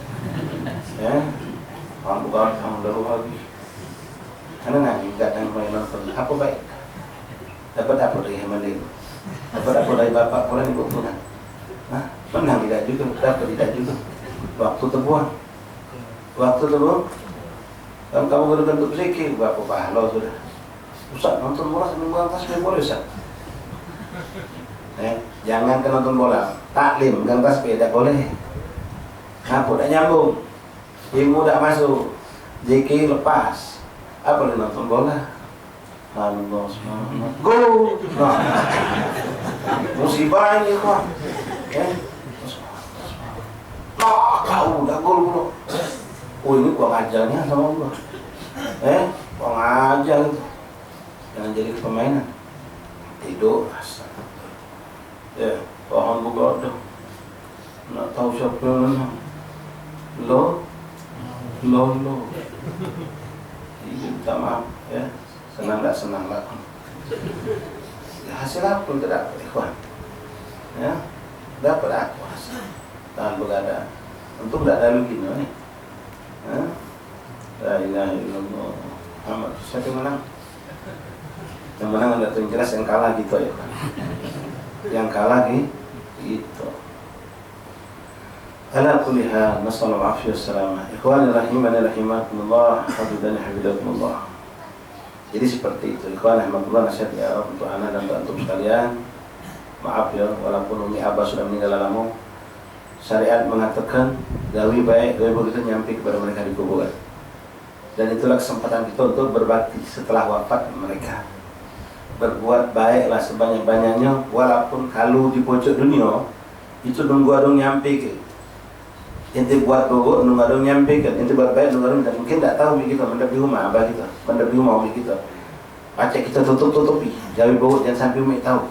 Ya, orang bukan orang baru lagi. Karena nanti kadang main nonton, apa baik? Dapat apa dari hemat itu? Dapat apa dari bapak pulang ibu pulang? Nah, menang tidak juga, dapat tidak juga. Waktu terbuang. Waktu terbuang. Kalau kamu berbentuk zikir, bapak pahala sudah. Ustaz nonton bola sambil mengantas boleh Ustaz? Jangan ke nonton bola, taklim, gantar sepeda boleh. Apa tak nyambung, ilmu tak masuk, zikir lepas. Apa boleh nonton bola? Allah SWT, gol. Nah, musibah ini kok. Kau udah gol bro. Oh ini gua ngajarnya sama Allah. Gua ngajar itu. Jangan jadi permainan. Tidur asal. Ya, pohon begodo. Nak tahu siapa yang menang. Lo. Ini minta maaf ya. Senang tak senang lah. Ya, hasil apa yang terdapat ikhwan? Ya, dapat apa hasil? Tahan begadang. Untuk tidak ada lagi nih. La ilaha illallah. Muhammad. Siapa yang menang? Yang menang ada yang jelas, yang kalah gitu ya kan. Yang kalah gitu. Ala kulli hal, nasallu al-afiyah wassalamah. Ikhwani rahimani rahimakumullah, habibani habibakumullah. Jadi seperti itu. Ikhwan rahimahullah, nasihat ya untuk anak dan untuk antum sekalian. Maaf ya, walaupun Umi Abah sudah meninggal lama, syariat mengatakan gawe baik, gawe buruk itu nyampe kepada mereka di kuburan. Dan itulah kesempatan kita untuk berbakti setelah wafat mereka. Berbuat baiklah sebanyak-banyaknya, walaupun kalau di pojok dunia itu nunggu adong nyampe ke. Ente buat buruk nunggu adong nyampe kan, ente buat baik nunggu adong, dan mungkin tak tahu kita mendap di rumah abah kita, mendap di rumah umi kita. Baca kita tutupi, jauhi buruk jangan sampai umi tahu.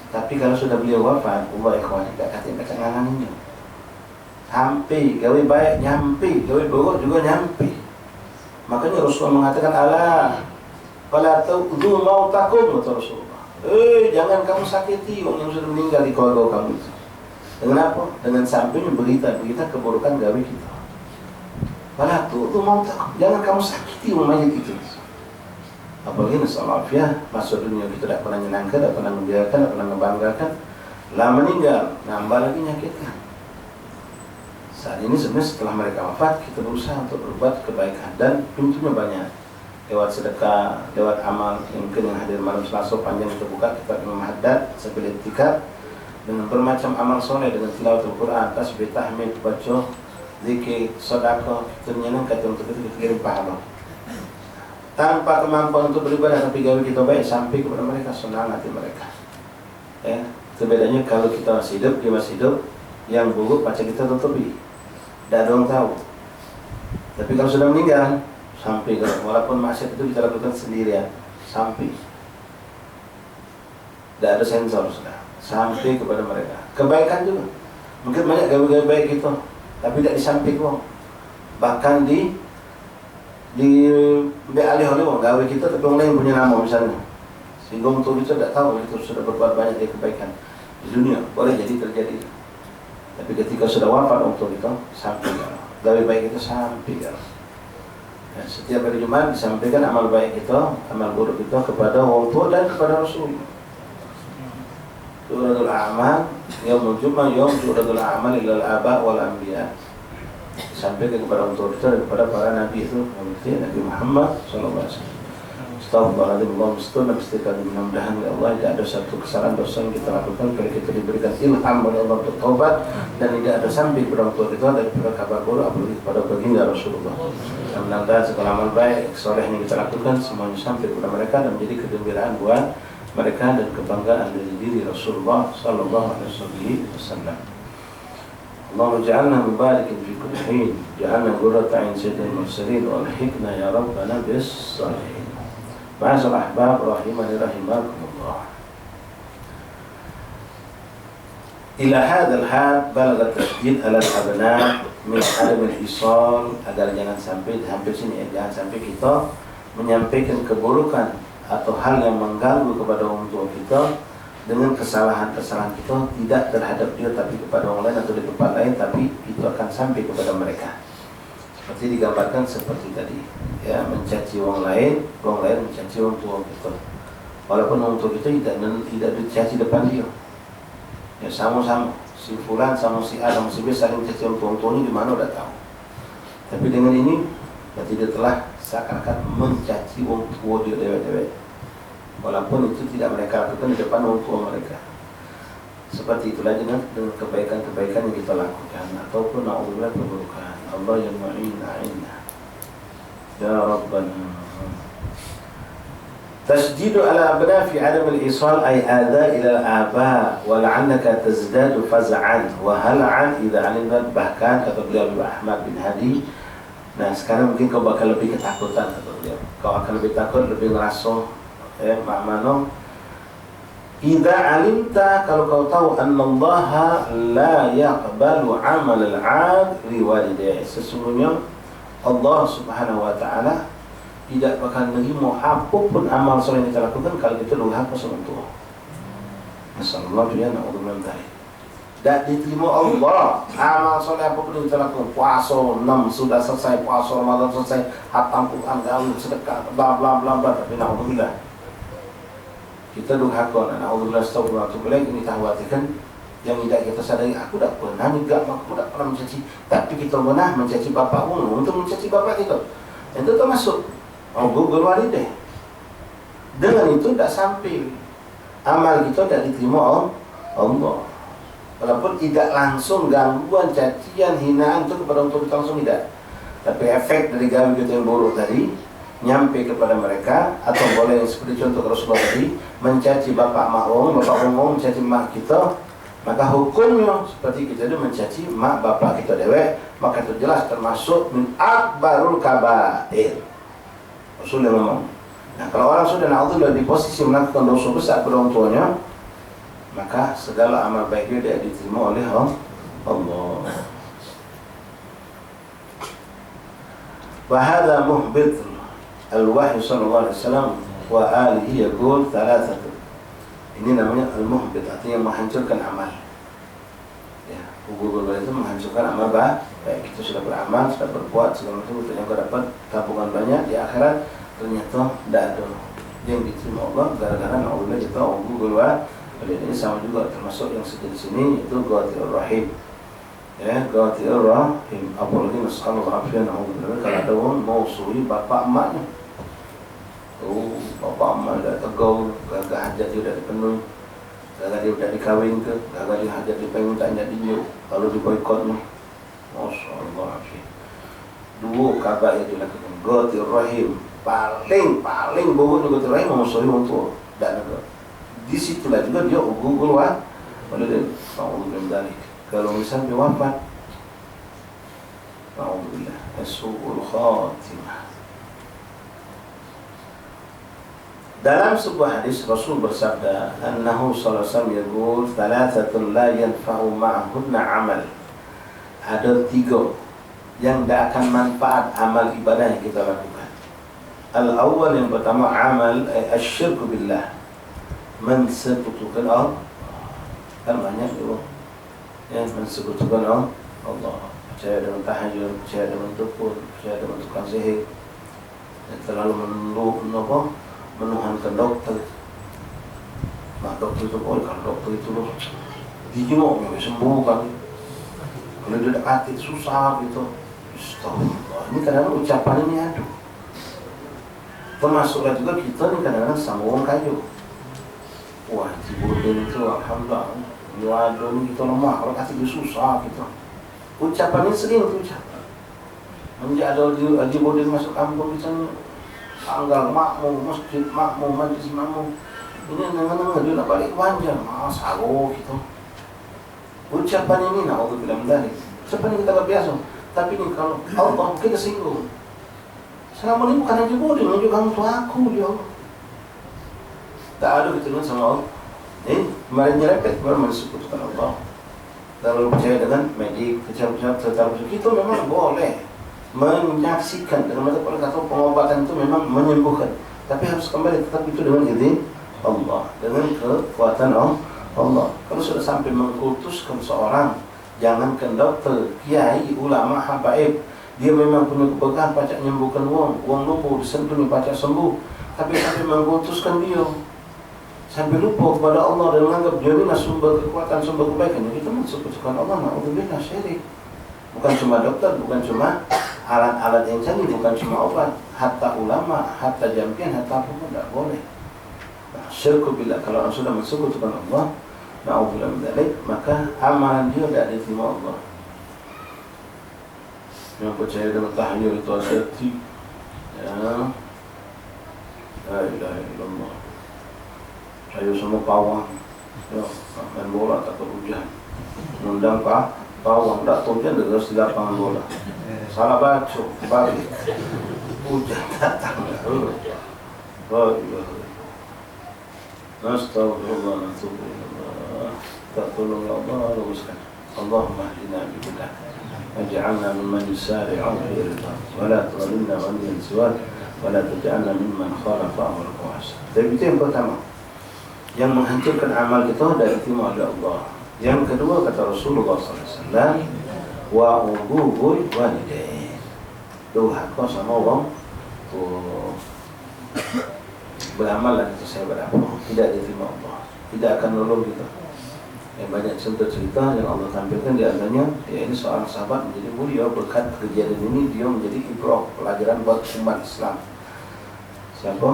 Tapi kalau sudah beliau wafat, Allah ikhwan tidak kata nganganinya. Sampai gawe baik nyampe, gawe buruk juga nyampe. Makanya Rasulullah mengatakan Allah fala ta'udhu mautakum, kata Rasulullah. Jangan kamu sakiti orang yang sudah meninggal di keluarga kamu itu. Dengan apa? Dengan sampainya berita keburukan gawe kita. Fala ta'udhu mautakum, jangan kamu sakiti orang mayat itu. Apalagi nasallahu alaihi masuk dunia kita tidak pernah menyenangkan, tidak pernah membiarkan, tidak pernah membanggakan. Lah meninggal, nambah lagi nyakitkan. Saat ini sebenarnya setelah mereka wafat, kita berusaha untuk berbuat kebaikan dan pintunya banyak. Lewat sedekah, lewat amal, mungkin yang hadir malam Selasa panjang kita buka kitab Imam Haddad sambil itikaf dengan bermacam amal soleh, dengan tilawat Al-Quran, tasbih, tahmid, baca, zikir, sedekah, kita menyenangkan untuk itu kita kirim pahala. Tanpa kemampuan untuk beribadah tapi gawe kita baik sampai kepada mereka, senang hati mereka. Ya, itu bedanya kalau kita masih hidup, dia masih hidup, yang buruk baca kita tutupi, tidak ada orang tahu. Tapi kalau sudah meninggal, sampai walaupun maksiat itu kita lakukan sendirian, sampai tidak ada sensor sudah, sampai kepada mereka. Kebaikan juga, mungkin banyak gawe-gawe baik itu, tapi tidak disampaikan, bahkan di alih oleh gawe kita, tapi orang lain punya nama misalnya, sehingga untuk itu tidak tahu itu sudah berbuat banyak dari kebaikan di dunia, boleh jadi terjadi. Tapi ketika sudah wafat untuk itu sampai gawe baik itu sampai ya. Setiap hari Jumat disampaikan amal baik itu, amal buruk itu kepada orang tua dan kepada Rasul. Turadul amal, yaumul Jumat, yaum turadul amal ilal aba wal anbiya. Disampaikan kepada orang tua kita dan kepada para nabi itu, Nabi Muhammad sallallahu alaihi wasallam. Astagfirullahaladzim, Allah mustahil istiqamah. Mudah-mudahan ya Allah tidak ada satu kesalahan dosa yang kita lakukan kalau kita diberikan ilham oleh Allah untuk taubat, dan tidak ada sampai kepada orang tua kita daripada kabar buruk apalagi kepada baginda Rasulullah. Mudah-mudahan segala amal baik soleh yang kita lakukan semuanya sampai kepada mereka dan menjadi kegembiraan buat mereka dan kebanggaan dari diri Rasulullah sallallahu alaihi wasallam. Allahumma ja'alna mubarakin fi kulli hin, ja'alna qurrata 'ain sayyidil mursalin wa alhiqna ya rabbana bis salihin. Ma'asal ahbab rahimani rahimakumullah. Ila hadzal had balagha tasjid ala al-abna min adam al-isal, agar jangan sampai hampir sini jangan sampai kita menyampaikan keburukan atau hal yang mengganggu kepada orang tua kita dengan kesalahan-kesalahan kita tidak terhadap dia tapi kepada orang lain atau di tempat lain, tapi itu akan sampai kepada mereka. Seperti digambarkan seperti tadi, ya, mencaci orang lain mencaci orang tua kita. Walaupun orang tua kita tidak dicaci depan dia. Ya, sama-sama si fulan sama si A sama si B saling mencaci orang tua ini di mana udah tahu. Tapi dengan ini berarti dia telah seakan-akan mencaci orang tua dia dewek-dewek. Walaupun itu tidak mereka lakukan di depan orang tua mereka. Seperti itulah dengan kebaikan-kebaikan yang kita lakukan ataupun na'udzubillah keburukan. Allah yang ma'inna ya Rabbana. Tasjidu ala abna fi adam al-isal ay adha ila al-aba wa la'annaka tazdadu faz'an wa hal'an idha alimat. Bahkan kata beliau Ahmad bin Hadi, nah sekarang mungkin kau bakal lebih ketakutan, kata beliau. Kau akan lebih takut, lebih ngerasa ma'mano idza alimta, kalau kau tahu annallaha la yaqbalu amal al-'abd li walidayhi, sesungguhnya Allah Subhanahu wa taala tidak bakal menerima apapun amal soleh yang kita lakukan kalau kita durhaka sama tua. Nasallallahu ya na'udzubillah min dzalik. Dan diterima Allah amal soleh apapun yang kita lakukan. Puasa 6 sudah selesai, puasa Ramadan selesai, hatam Quran, gaul, sedekah, bla bla bla bla, tapi na'udzubillah kita durhaka, na'udzubillah, astagfirullah, ini khawatirkan yang tidak kita sadari. Aku tak pernah mencaci, tapi kita pernah mencaci bapak untuk mencaci bapak kita. Itu termasuk gugur walidah. Dengan itu tidak sampai amal kita tidak diterima Allah. Walaupun tidak langsung gangguan, cacian, hinaan itu kepada untuk kita langsung tidak. Tapi efek dari gawe kita yang buruk tadi nyampe kepada mereka, atau boleh seperti contoh Rasulullah tadi mencaci bapak ngomong mencaci mak kita, maka hukumnya seperti kita itu mencaci mak bapak kita dewek, maka itu jelas termasuk min akbarul kabair. Rasul yang ngomong. Nah, kalau orang sudah na'udzubillah di posisi melakukan dosa besar kepada orang tuanya, maka segala amal baiknya tidak diterima oleh Allah. Wa hadza muhbit al-wahyi sallallahu alaihi wasallam wa alihi yaqul thalathatu. Ini namanya al-muhbit, artinya menghancurkan amal. Ya, gugur itu menghancurkan amal baik. Kita sudah beramal, sudah berbuat segala macam, ternyata dapat tabungan banyak di akhirat, ternyata tidak ada yang diterima Allah gara-gara na'udzubillah kita gugur. Ini sama juga termasuk yang sejenis ini, itu ghatirur rahim. Ya, ghatirur rahim. Apalagi nasallallahu alaihi wasallam kalau ada orang mau suri bapak emaknya. Bapak emak dah tegur, gagal hajat dia dah dipenuhi, gagal dia dah dikawin ke, gagal dia hajat dia pengen tak jadi dia, lalu diboikotnya. Masya Allah. Dua kabar yang dilakukan ghatirur rahim, paling buruk ghatirur rahim memusuhi orang tua dan negara. Di situlah juga dia gugur walidain. Alhamdulillah. Kalau misalnya dia wafat, alhamdulillah, as-su'ul khatimah. Dalam sebuah hadis Rasul bersabda, annahu sallallahu alaihi wasallam yaqul thalathatun la yanfa'u ma'ahunna amal. Ada 3 yang tidak akan manfaat amal ibadah yang kita lakukan. Al-awwal, yang pertama, amal asyirku billah, mensekutukan Allah. Kan banyak itu ya, mensekutukan Allah. Percaya dengan tahajud, percaya dengan dukun, percaya dengan tukang sihir, dan terlalu menuhankan dokter. Nah, dokter itu kalau dokter itu loh dijemuk ya sembuh kan. Kalau dia hati susah gitu. Astagfirullah. Ini kadang-kadang ucapan ini aduh. Termasuklah juga kita nih kadang-kadang sama orang kayu. Wah, Cibudin itu alhamdulillah. Waduh, ini kita lemah kalau kasih dia susah gitu. Ucapan ini sering tuh ucapan. Menjadi ada Cibudin masuk kampung di sana. Tanggal makmum, masjid makmum, majlis makmum. Ini nengah-nengah dia nak balik panjang, sago gitu. Ucapan ini na'udzubillah min dzalik. Ucapan ini kita biasa. Tapi ini kalau Allah kita singgung. Selama ini bukan aja boleh menunjuk kamu tua aku dia. Tak ada ketemu sama Allah. Kemarin nyerepet, kemarin mensekutukan Allah. Lalu percaya dengan medik, kecap-kecap, tetap itu memang boleh. Menyaksikan dengan mata kepala kata pengobatan itu memang menyembuhkan, tapi harus kembali tetap itu dengan izin Allah, dengan kekuatan Allah. Kalau sudah sampai mengkultuskan seorang, jangankan dokter, kiai, ulama, habaib, dia memang punya keberkahan pacak nyembuhkan wong lumpuh disentuh pacak sembuh, tapi sampai mengkultuskan dia, sampai lupa kepada Allah dan menganggap dia inilah sumber kekuatan, sumber kebaikan, jadi itu mensekutukan Allah. Na'udzubillah, syirik. Bukan cuma dokter, bukan cuma alat-alat yang canggih, bukan cuma obat, hatta ulama, hatta jampian, hatta apa pun tidak boleh. Syirku billah, kalau orang sudah mensekutukan Allah, na'udzubillah min dzalik, maka amalan dia tidak diterima Allah. Yang percaya dengan tahlil itu hati, ya, la ilaha illallah. Ayo semua pawang, ya, main bola tak hujan, undang pawang tak hujan terus di lapangan bola. Salah baca, balik, hujan datang. Oh, Astagfirullah, natubu ilallah. Tak tolong ya Allah, luruskan. Allahumma hdina bihudah, waj'alna mimman yusari'u fi ridha, wa la tudhillna waliyan siwak, wa la taj'alna mimman khalafahu al-qawas. Jadi itu yang pertama, yang menghancurkan amal kita dari diterima oleh Allah. Yang kedua kata Rasulullah SAW, wa ubuhul walidain, durhaka sama orang tua. Beramallah itu saya berapa, tidak diterima Allah, tidak akan nolong kita. Yang banyak cerita yang Allah tampilkan di antaranya, ya ini seorang sahabat menjadi mulia berkat kejadian ini, dia menjadi ibrah, pelajaran buat umat Islam. Siapa?